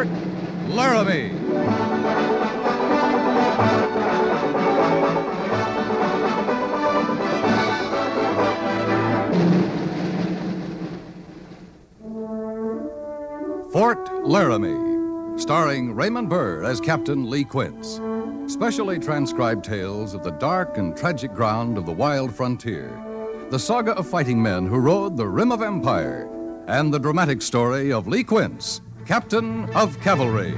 Fort Laramie. Fort Laramie, starring Raymond Burr as Captain Lee Quince. Specially transcribed tales of the dark and tragic ground of the wild frontier, the saga of fighting men who rode the rim of empire, and the dramatic story of Lee Quince, Captain of Cavalry.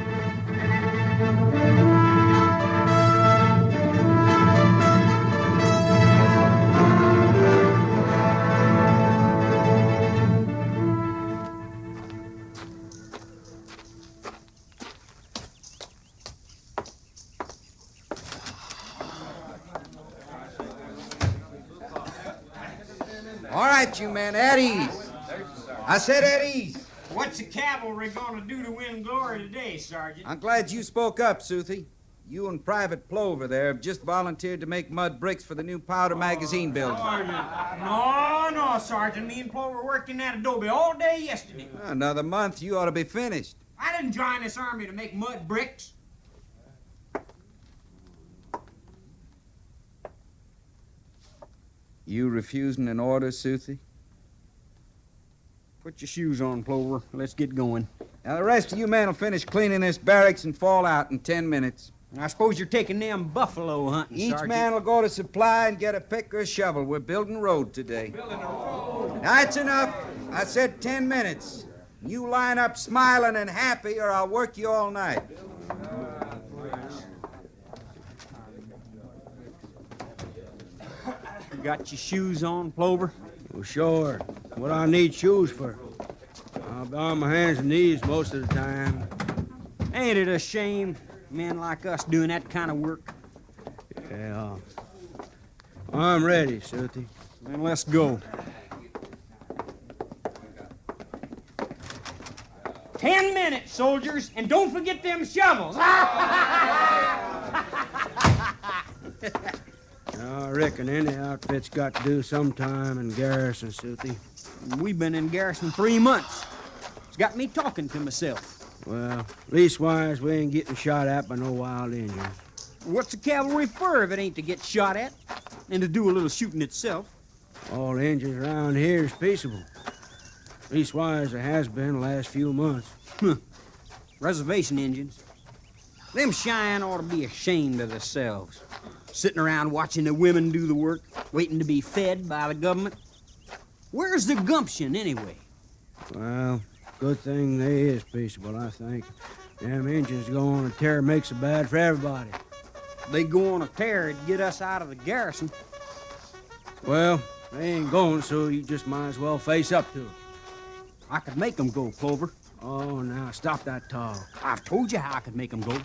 All right, you men, at ease. I said at ease. What's the cavalry gonna do to win glory today, Sergeant? I'm glad you spoke up, Soothie. You and Private Plover there have just volunteered to make mud bricks for the new powder magazine building. No, Sergeant. Me and Plover worked in that adobe all day yesterday. Another month, you ought to be finished. I didn't join this army to make mud bricks. You refusing an order, Soothie? Put your shoes on, Plover. Let's get going. Now, the rest of you men will finish cleaning this barracks and fall out in 10 minutes. I suppose you're taking them buffalo hunting, Each Sergeant. man will go to supply and get a pick or a shovel. We're building a road today. Building a road? That's enough. I said 10 minutes. You line up smiling and happy, or I'll work you all night. You got your shoes on, Plover? Well, sure. What I need shoes for? I'll be on my hands and knees most of the time. Ain't it a shame, men like us doing that kind of work? Yeah. I'm ready, Sooty. Then let's go. 10 minutes, soldiers, and don't forget them shovels. I reckon any outfit's got to do some time in garrison, Sooty. We've been in garrison 3 months. It's got me talking to myself. Well, leastwise, we ain't getting shot at by no wild Indians. What's the cavalry for if it ain't to get shot at and to do a little shooting itself? All the Indians around here is peaceable. Leastwise, it has been the last few months. Reservation Indians. Them Cheyenne ought to be ashamed of themselves. Sitting around watching the women do the work, waiting to be fed by the government. Where's the gumption, anyway? Well, good thing they is peaceable, I think. Them Indians go on a tear makes it bad for everybody. They go on a tear to get us out of the garrison. Well, they ain't going, so you just might as well face up to it. I could make them go, Clover. Oh, now, stop that talk. I've told you how I could make them go.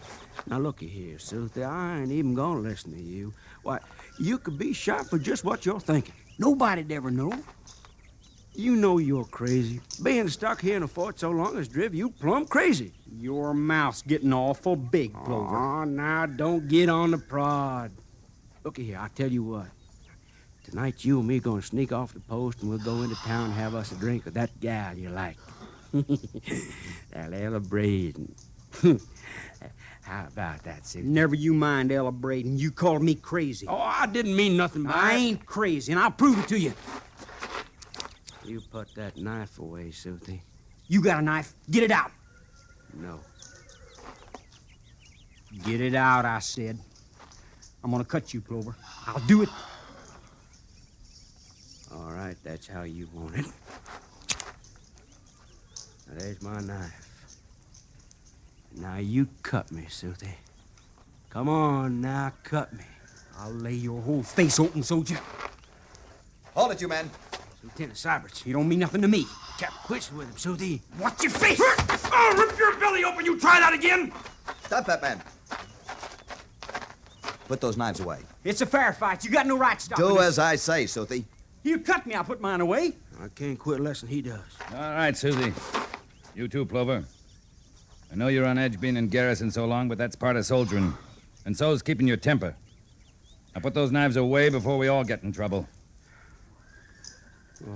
Now, looky here, Sooty, I ain't even gonna listen to you. Why, you could be shot for just what you're thinking. Nobody'd ever know. You know you're crazy. Being stuck here in a fort so long has driven you plumb crazy. Your mouth's getting awful big, Clover. Oh, now, don't get on the prod. Looky here, I'll tell you what. Tonight, you and me gonna sneak off the post, and we'll go into town and have us a drink of that gal you like. That Ella Braden. How about that, Sooty? Never you mind, Ella Braden. You called me crazy. Oh, I didn't mean nothing by I it. ain't crazy, and I'll prove it to you. You put that knife away, Sooty. You got a knife? Get it out. No. Get it out, I said. I'm gonna cut you, Clover. I'll do it. All right, that's how you want it. Now, there's my knife. Now, you cut me, Sooty. Come on, now, cut me. I'll lay your whole face open, soldier. Hold it, you men. Lieutenant Syberts, You don't mean nothing to me. Cap quits with him, Sooty. Watch your face! I'll rip your belly open. You try that again. Stop that man. Put those knives away. It's a fair fight. You got no right to stop Do me. as I say, Sooty. You cut me, I'll put mine away. I can't quit less than he does. All right, Susie. You too, Plover. I know you're on edge being in garrison so long, but that's part of soldiering. And so's keeping your temper. Now put those knives away before we all get in trouble. Well,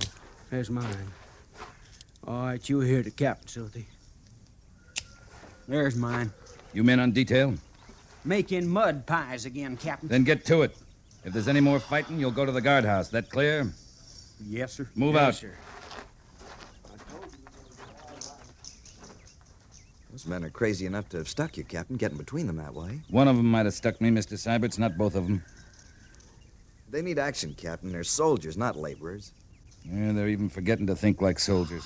there's mine. All right, you hear the captain, Sooty. There's mine. You men on detail? Making mud pies again, Captain. Then get to it. If there's any more fighting, you'll go to the guardhouse. That clear? Yes, sir. Move Yes, out. sir. Those men are crazy enough to have stuck you, Captain, getting between them that way. One of them might have stuck me, Mr. Syberts, not both of them. They need action, Captain. They're soldiers, not laborers. Yeah, they're even forgetting to think like soldiers.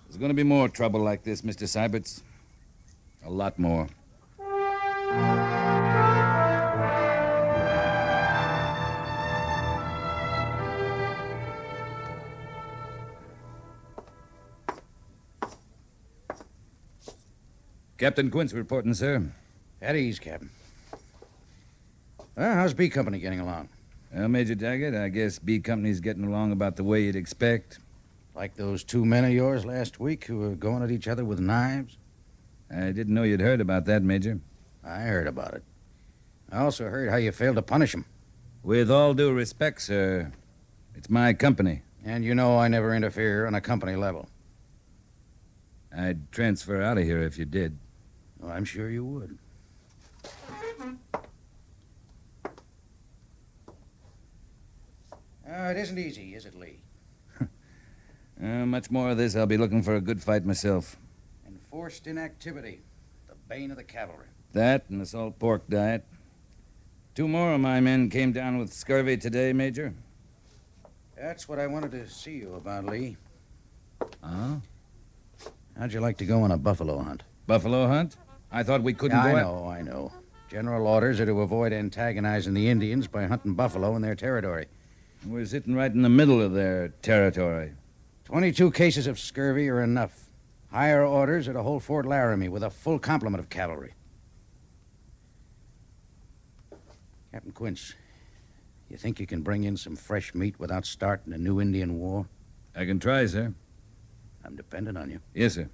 There's going to be more trouble like this, Mr. Syberts. A lot more. Captain Quince reporting, sir. At ease, Captain. Well, how's B Company getting along? Well, Major Daggett, I guess B Company's getting along about the way you'd expect. Like those 2 men of yours last week who were going at each other with knives? I didn't know you'd heard about that, Major. I heard about it. I also heard how you failed to punish them. With all due respect, sir, it's my company. And you know I never interfere on a company level. I'd transfer out of here if you did. Oh, I'm sure you would. It isn't easy, is it, Lee? Much more of this, I'll be looking for a good fight myself. Enforced inactivity, the bane of the cavalry. That and the salt pork diet. 2 more of my men came down with scurvy today, Major. That's what I wanted to see you about, Lee. Huh? How'd you like to go on a buffalo hunt? Buffalo hunt? I thought we couldn't Yeah, go I know. General orders are to avoid antagonizing the Indians by hunting buffalo in their territory. We're sitting right in the middle of their territory. 22 cases of scurvy are enough. Higher orders are to hold Fort Laramie with a full complement of cavalry. Captain Quince, you think you can bring in some fresh meat without starting a new Indian war? I can try, sir. I'm dependent on you. Yes, sir.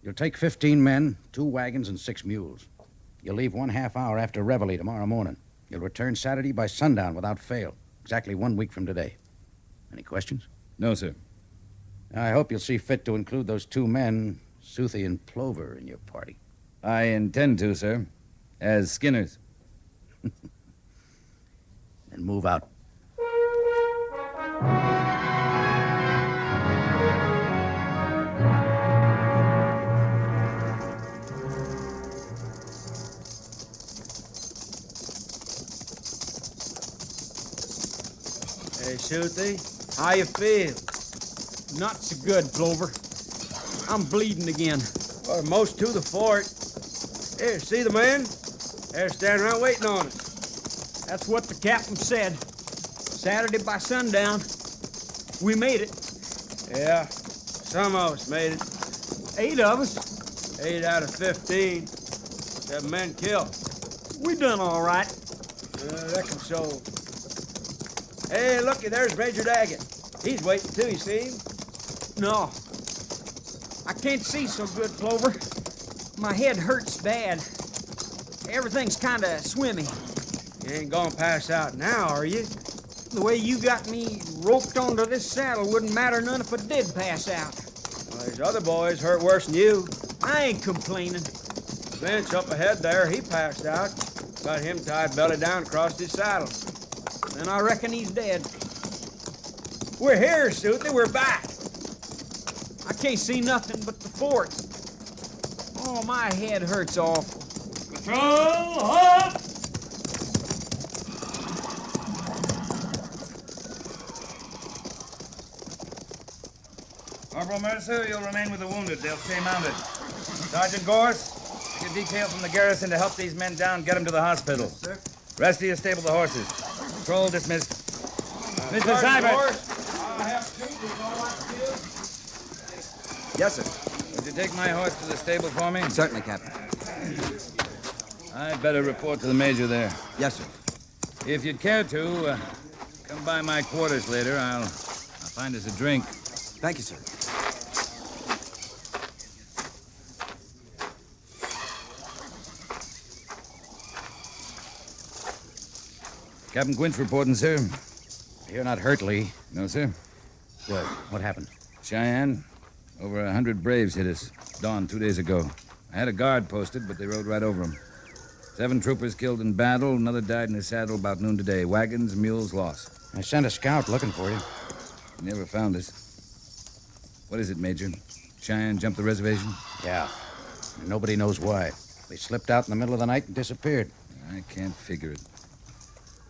You'll take 15 men, 2 wagons, and 6 mules. You'll leave 1/2 hour after reveille tomorrow morning. You'll return Saturday by sundown without fail. Exactly 1 week from today. Any questions? No, sir. I hope you'll see fit to include those 2 men, Soothie and Plover, in your party. I intend to, sir. As Skinners. Then move out. Hey, Soothie, how you feel? Not so good, Plover. I'm bleeding again. Or most to the fort. Here, see the men? They're standing around waiting on us. That's what the captain said. Saturday by sundown. We made it. Yeah, some of us made it. 8 of us. 8 out of 15. 7 men killed. We done all right. I reckon so. Hey, looky, there's Major Daggett. He's waiting too, you see him? No. I can't see so good, Plover. My head hurts bad. Everything's kind of swimmy. You ain't gonna pass out now, are you? The way you got me roped onto this saddle wouldn't matter none if I did pass out. Well, there's other boys hurt worse than you. I ain't complaining. Bench up ahead there, he passed out. Got him tied belly down across his saddle. And I reckon he's dead. We're here, Soothie. We're back. I can't see nothing but the fort. Oh, my head hurts awful. Patrol, halt! Corporal Mercer, you'll remain with the wounded. They'll stay mounted. Sergeant Gorse, take a detail from the garrison to help these men down, get them to the hospital. Yes, sir. Rest of you stable the horses. Patrol dismissed. Mr. Seibert. Yes, sir. Would you take my horse to the stable for me? Certainly, Captain. I'd better report to the major there. Yes, sir. If you'd care to, come by my quarters later. I'll find us a drink. Thank you, sir. Captain Quince reporting, sir. You're not hurt, Lee. No, sir. Good. What happened? Cheyenne, Over 100 Braves hit us. Dawn 2 days ago. I had a guard posted, but they rode right over them. 7 troopers killed in battle. Another died in his saddle about noon today. Wagons, mules lost. I sent a scout looking for you. He never found us. What is it, Major? Cheyenne jumped the reservation? Yeah. And nobody knows why. They slipped out in the middle of the night and disappeared. I can't figure it.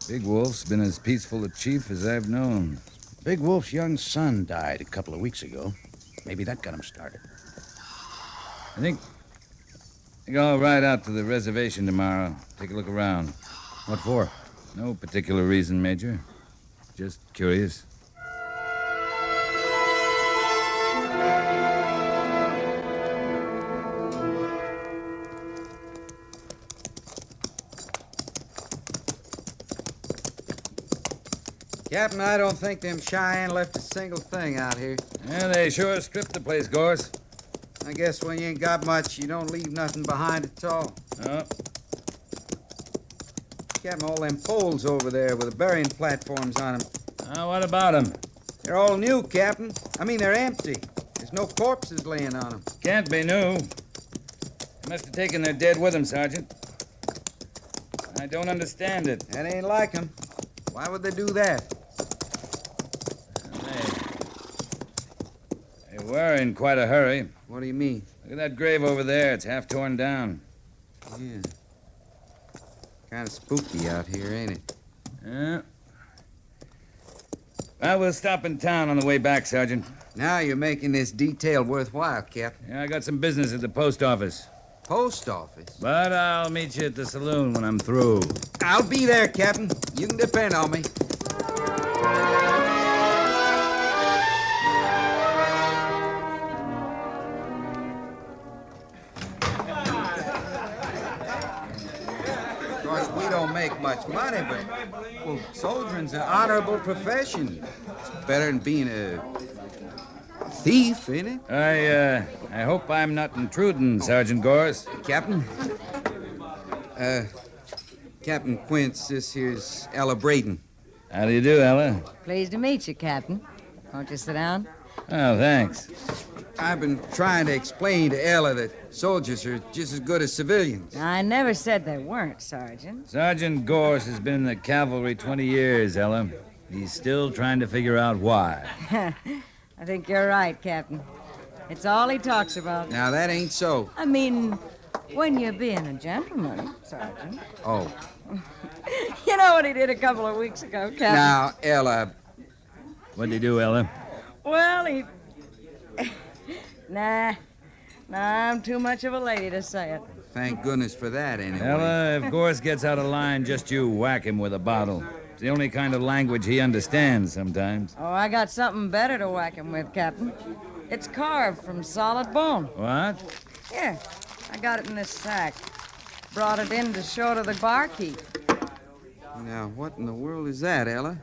Big Wolf's been as peaceful a chief as I've known. Big Wolf's young son died a couple of weeks ago. Maybe that got him started. I think I'll ride out to the reservation tomorrow. Take a look around. What for? No particular reason, Major. Just curious. Captain, I don't think them Cheyenne left a single thing out here. Yeah, they sure stripped the place, Gorse. I guess when you ain't got much, you don't leave nothing behind at all. Oh, Captain, all them poles over there with the burying platforms on them. what about them? They're all new, Captain. I mean, they're empty. There's no corpses laying on them. Can't be new. They must have taken their dead with them, Sergeant. I don't understand it. That ain't like them. Why would they do that? They were in quite a hurry. What do you mean? Look at that grave over there. It's half torn down. Yeah. Kind of spooky out here, ain't it? Yeah. Well, we'll stop in town on the way back, Sergeant. Now you're making this detail worthwhile, Captain. Yeah, I got some business at the post office. Post office? But I'll meet you at the saloon when I'm through. I'll be there, Captain. You can depend on me. Of course, we don't make much money, but, well, soldiering's an honorable profession. It's better than being a thief, ain't it? I hope I'm not intruding, Sergeant Gorse. Captain? Captain Quince, this here's Ella Braden. How do you do, Ella? Pleased to meet you, Captain. Won't you sit down? Oh, thanks. I've been trying to explain to Ella that soldiers are just as good as civilians. I never said they weren't, Sergeant. Sergeant Gorse has been in the cavalry 20 years, Ella. He's still trying to figure out why. I think you're right, Captain. It's all he talks about. Now, that ain't so. I mean, when you're being a gentleman, Sergeant. Oh. You know what he did a couple of weeks ago, Captain? Now, Ella. What'd he do, Ella? Well, he... Nah, I'm too much of a lady to say it. Thank goodness for that, anyway. Ella, if Gorse gets out of line, just you whack him with a bottle. It's the only kind of language he understands sometimes. Oh, I got something better to whack him with, Captain. It's carved from solid bone. What? Here, I got it in this sack. Brought it in to show to the barkeep. Now, what in the world is that, Ella?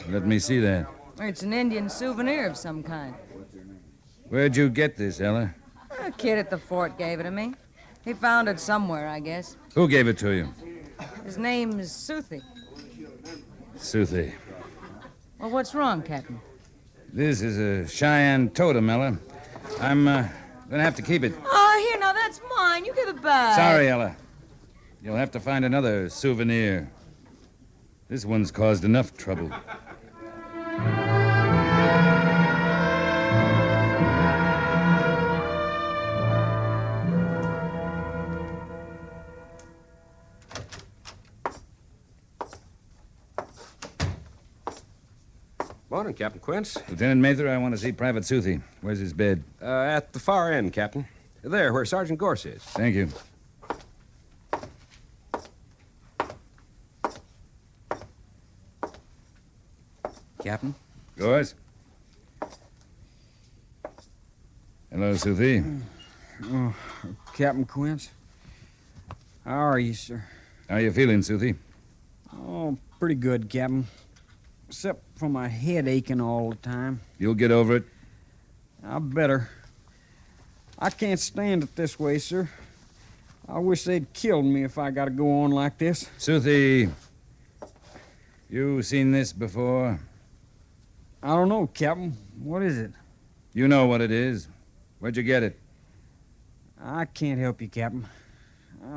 Let me see that. It's an Indian souvenir of some kind. Where'd you get this, Ella? A kid at the fort gave it to me. He found it somewhere, I guess. Who gave it to you? His name is Suthi. Suthi. Well, what's wrong, Captain? This is a Cheyenne totem, Ella. I'm gonna have to keep it. Oh, here, now, that's mine. You give it back. Sorry, Ella. You'll have to find another souvenir. This one's caused enough trouble. Morning, Captain Quince. Lieutenant Mather, I want to see Private Suthi. Where's his bed? At the far end, Captain. There, where Sergeant Gorse is. Thank you. Captain? Gorse? Hello, Suthi. Oh, Captain Quince. How are you, sir? How are you feeling, Suthi? Oh, pretty good, Captain. Except for my head aching all the time. You'll get over it. I better. I can't stand it this way, sir. I wish they'd killed me if I got to go on like this. Suthi, you seen this before? I don't know, Captain. What is it? You know what it is. Where'd you get it? I can't help you, Captain.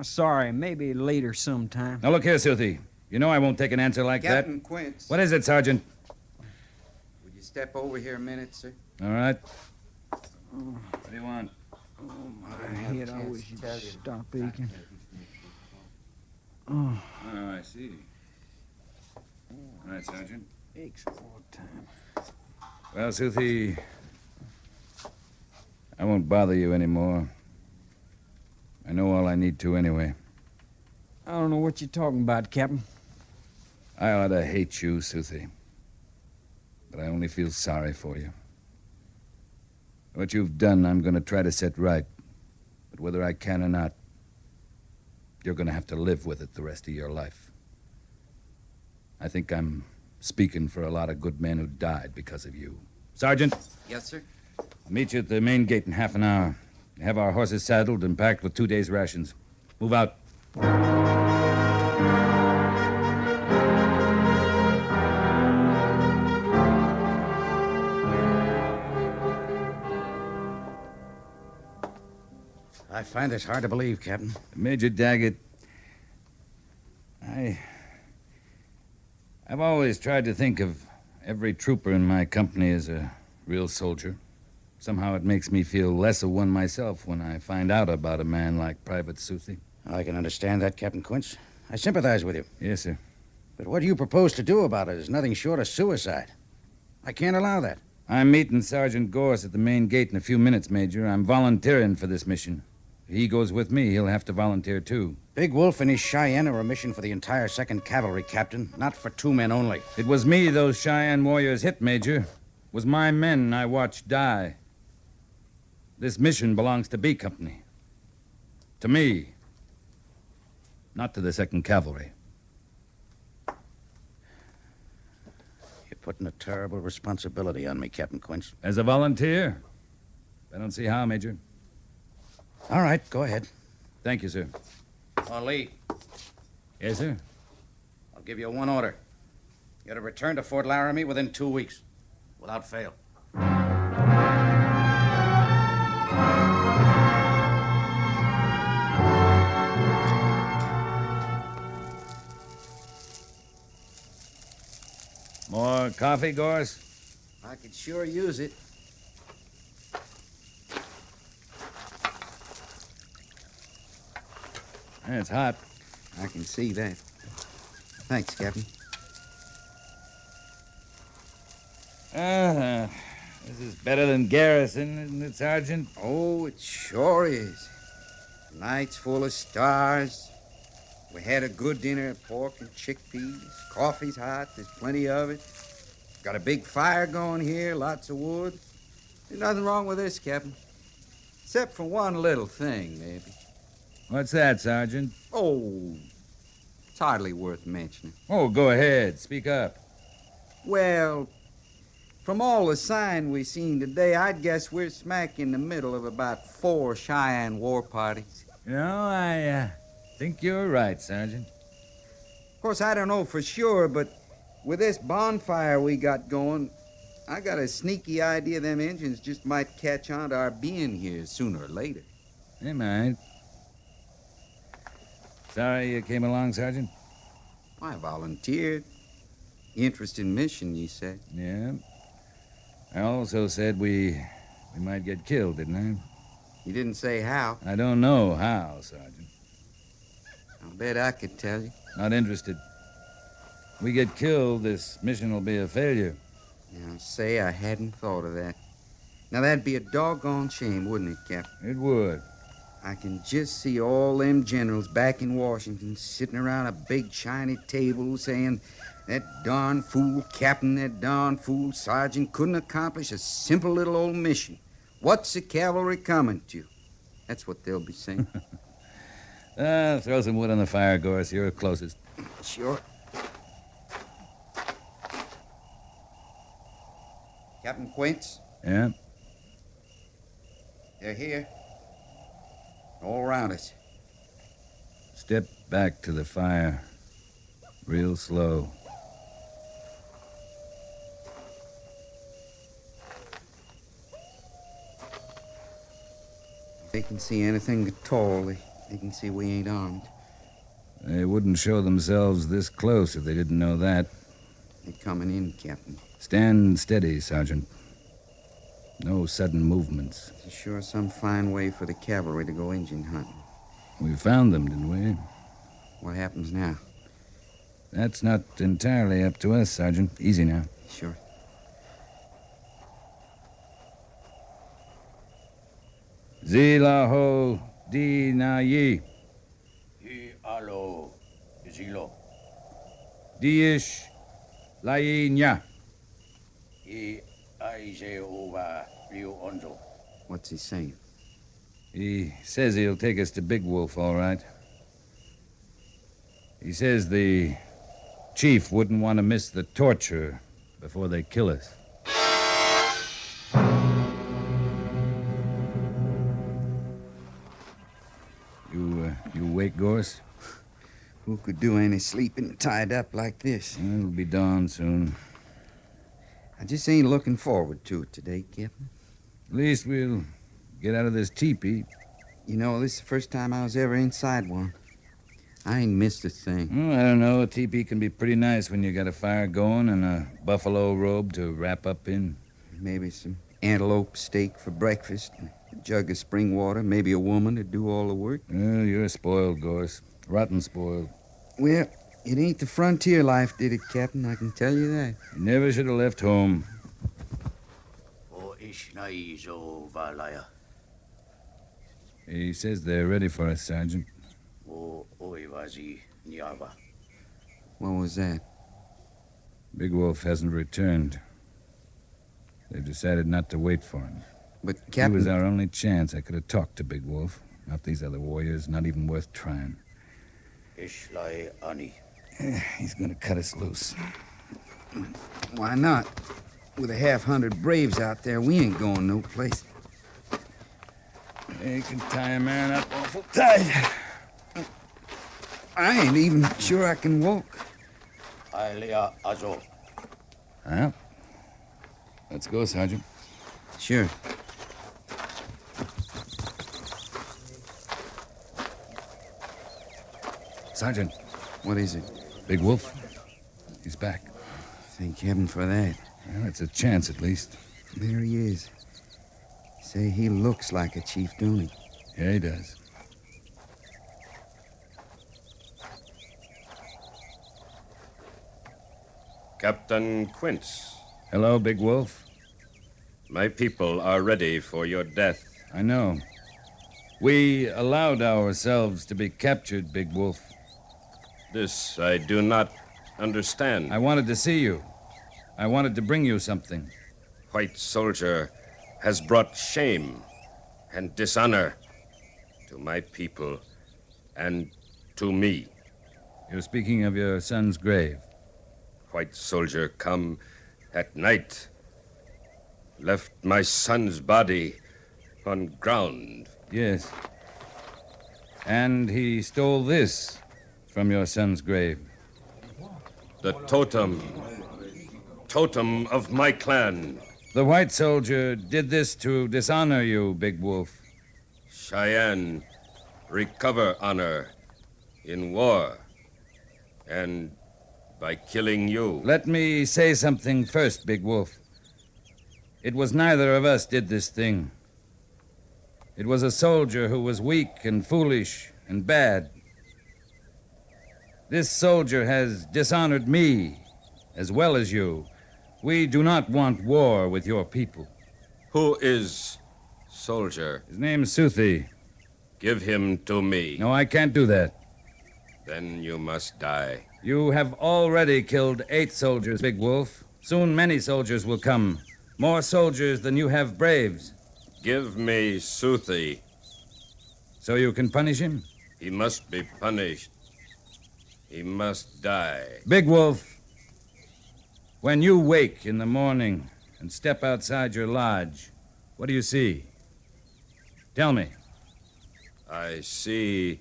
Sorry, maybe later sometime. Now, look here, Soothie. You know I won't take an answer like Captain that. Quince. What is it, Sergeant? Would you step over here a minute, sir? All right. What do you want? My head always stop aching. Oh, I see. All right, Sergeant. Aches all the time. Well, Soothie, I won't bother you anymore. I know all I need to anyway. I don't know what you're talking about, Captain. I ought to hate you, Soothie. But I only feel sorry for you. What you've done, I'm going to try to set right. But whether I can or not, you're going to have to live with it the rest of your life. I think I'm speaking for a lot of good men who died because of you. Sergeant? Yes, sir? I'll meet you at the main gate in half an hour. Have our horses saddled and packed with 2 days' rations. Move out. I find this hard to believe, Captain. Major Daggett, I've always tried to think of every trooper in my company as a real soldier. Somehow it makes me feel less of one myself when I find out about a man like Private Soothie. I can understand that, Captain Quince. I sympathize with you. Yes, sir. But what you propose to do about it is nothing short of suicide. I can't allow that. I'm meeting Sergeant Gorse at the main gate in a few minutes, Major. I'm volunteering for this mission. If he goes with me, he'll have to volunteer, too. Big Wolf and his Cheyenne are a mission for the entire 2nd Cavalry, Captain, not for 2 men only. It was me those Cheyenne warriors hit, Major. It was my men I watched die. This mission belongs to B Company. To me. Not to the 2nd Cavalry. You're putting a terrible responsibility on me, Captain Quince. As a volunteer? I don't see how, Major. All right, go ahead. Thank you, sir. Oh, Lee, Yes, sir? I'll give you one order. You're to return to Fort Laramie within 2 weeks, without fail. More coffee, Gorse? I could sure use it. It's hot. I can see that. Thanks, Captain. This is better than Garrison, isn't it, Sergeant? Oh, it sure is. Night's full of stars. We had a good dinner of pork and chickpeas. Coffee's hot. There's plenty of it. Got a big fire going here, lots of wood. There's nothing wrong with this, Captain. Except for one little thing, maybe. What's that, Sergeant? Oh, it's hardly worth mentioning. Oh, go ahead. Speak up. Well, from all the sign we seen today, I'd guess we're smack in the middle of about 4 Cheyenne war parties. You know, I think you're right, Sergeant. Of course, I don't know for sure, but with this bonfire we got going, I got a sneaky idea them Injuns just might catch on to our being here sooner or later. They might. Sorry you came along, Sergeant? I volunteered. Interesting mission, you said. Yeah. I also said we might get killed, didn't I? You didn't say how. I don't know how, Sergeant. I'll bet I could tell you. Not interested. If we get killed, this mission will be a failure. Now, say I hadn't thought of that. Now, that'd be a doggone shame, wouldn't it, Captain? It would. I can just see all them generals back in Washington sitting around a big shiny table saying, that darn fool captain, that darn fool sergeant couldn't accomplish a simple little old mission. What's the cavalry coming to? That's what they'll be saying. Throw some wood on the fire, Gorse. You're closest. Sure. Captain Quince, Yeah? they're here. All around us. Step back to the fire. Real slow. They can see anything at all. They can see we ain't armed. They wouldn't show themselves this close if they didn't know that. They're coming in, Captain. Stand steady, Sergeant. No sudden movements. It's sure some fine way for the cavalry to go Indian hunting. We found them, didn't we? What happens now? That's not entirely up to us, Sergeant. Easy now. Sure. Zilaho di na yi. Hi alo, zilo. Diish lai nya. Hi aise over Rio Onzo. What's he saying? He says he'll take us to Big Wolf, all right. He says the chief wouldn't want to miss the torture before they kill us. You wake, Gorse? Who could do any sleeping tied up like this? It'll be dawn soon. I just ain't looking forward to it today, Captain. At least we'll get out of this teepee. You know, this is the first time I was ever inside one. I ain't missed a thing. I don't know. A teepee can be pretty nice when you got a fire going and a buffalo robe to wrap up in. Maybe some antelope steak for breakfast, a jug of spring water, maybe a woman to do all the work. Well, you're spoiled, Gorse. Rotten spoiled. Well, it ain't the frontier life did it, Captain, I can tell you that. You never should have left home. O ishnaizo valaya. He says they're ready for us, Sergeant. O oivazi niava. What was that? Big Wolf hasn't returned. They've decided not to wait for him. But, He Captain... was our only chance. I could have talked to Big Wolf. Not these other warriors, not even worth trying. Ishlai ani. He's gonna cut us loose. Why not? With 100 braves out there, we ain't going no place. They can tie a man up awful tight. I ain't even sure I can walk. Ailea azo. Well, let's go, Sergeant. Sure. Sergeant, What is it? Big Wolf, he's back. Thank heaven for that. Well, it's a chance at least. There he is. Say, he looks like a chief, don't he? Yeah, he does. Captain Quince, Hello, Big Wolf. my people are ready for your death. I know. We allowed ourselves to be captured, Big Wolf. This I do not understand. I wanted to see you. I wanted to bring you something. White soldier has brought shame and dishonor to my people and to me. You're speaking of your son's grave. White soldier come at night, left my son's body on ground. Yes. And he stole this from your son's grave. The totem of my clan. The white soldier did this to dishonor you, Big Wolf. Cheyenne recover honor in war and by killing you. Let me say something first, Big Wolf. It was neither of us did this thing. It was a soldier who was weak and foolish and bad. This soldier has dishonored me as well as you. We do not want war with your people. Who is soldier? His name's Suthi. Give him to me. No, I can't do that. Then you must die. You have already killed 8 soldiers, Big Wolf. Soon many soldiers will come. More soldiers than you have braves. Give me Suthi. So you can punish him? He must be punished. He must die. Big Wolf, when you wake in the morning and step outside your lodge, what do you see? Tell me. I see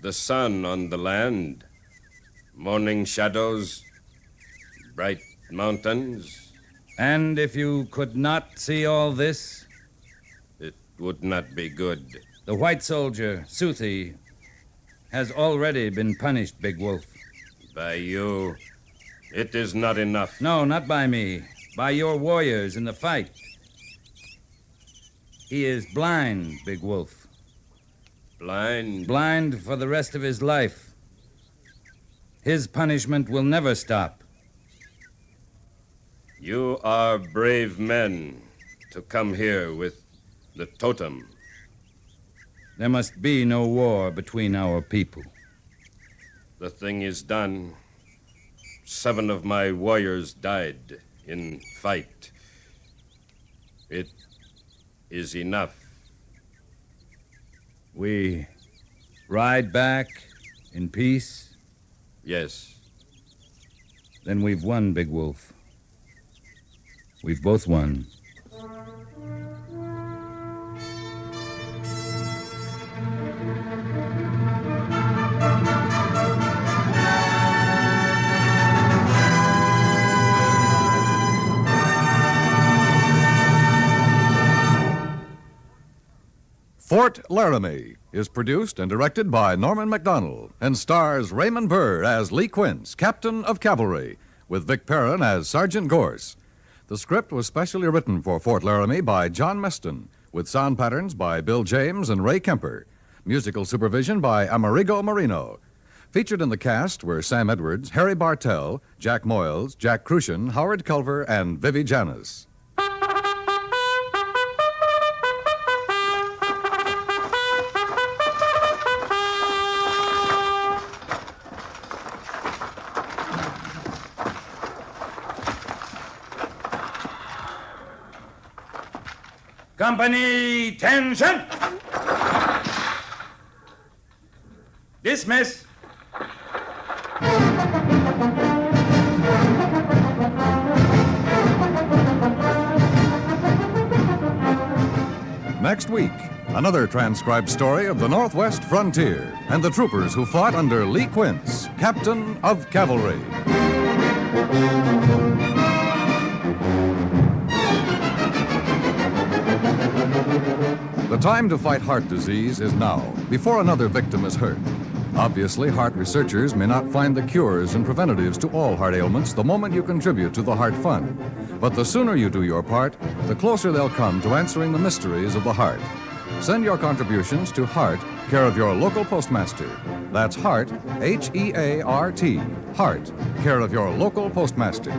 the sun on the land, morning shadows, bright mountains. And if you could not see all this? It would not be good. The white soldier, Suthi, has already been punished, Big Wolf. By you, it is not enough. No, not by me. By your warriors in the fight. He is blind, Big Wolf. Blind? Blind for the rest of his life. His punishment will never stop. You are brave men to come here with the totem. There must be no war between our people. The thing is done. 7 of my warriors died in fight. It is enough. We ride back in peace? Yes. Then we've won, Big Wolf. We've both won. Fort Laramie is produced and directed by Norman Macdonnell and stars Raymond Burr as Lee Quince, Captain of Cavalry, with Vic Perrin as Sergeant Gorse. The script was specially written for Fort Laramie by John Meston, with sound patterns by Bill James and Ray Kemper. Musical supervision by Amerigo Marino. Featured in the cast were Sam Edwards, Harry Bartell, Jack Moyles, Jack Crucian, Howard Culver, and Vivi Janis. Company, tension! Dismiss. Next week, another transcribed story of the Northwest frontier and the troopers who fought under Lee Quince, Captain of Cavalry. The time to fight heart disease is now, before another victim is hurt. Obviously, heart researchers may not find the cures and preventatives to all heart ailments the moment you contribute to the Heart Fund. But the sooner you do your part, the closer they'll come to answering the mysteries of the heart. Send your contributions to Heart, care of your local postmaster. That's Heart, H-E-A-R-T, Heart, care of your local postmaster.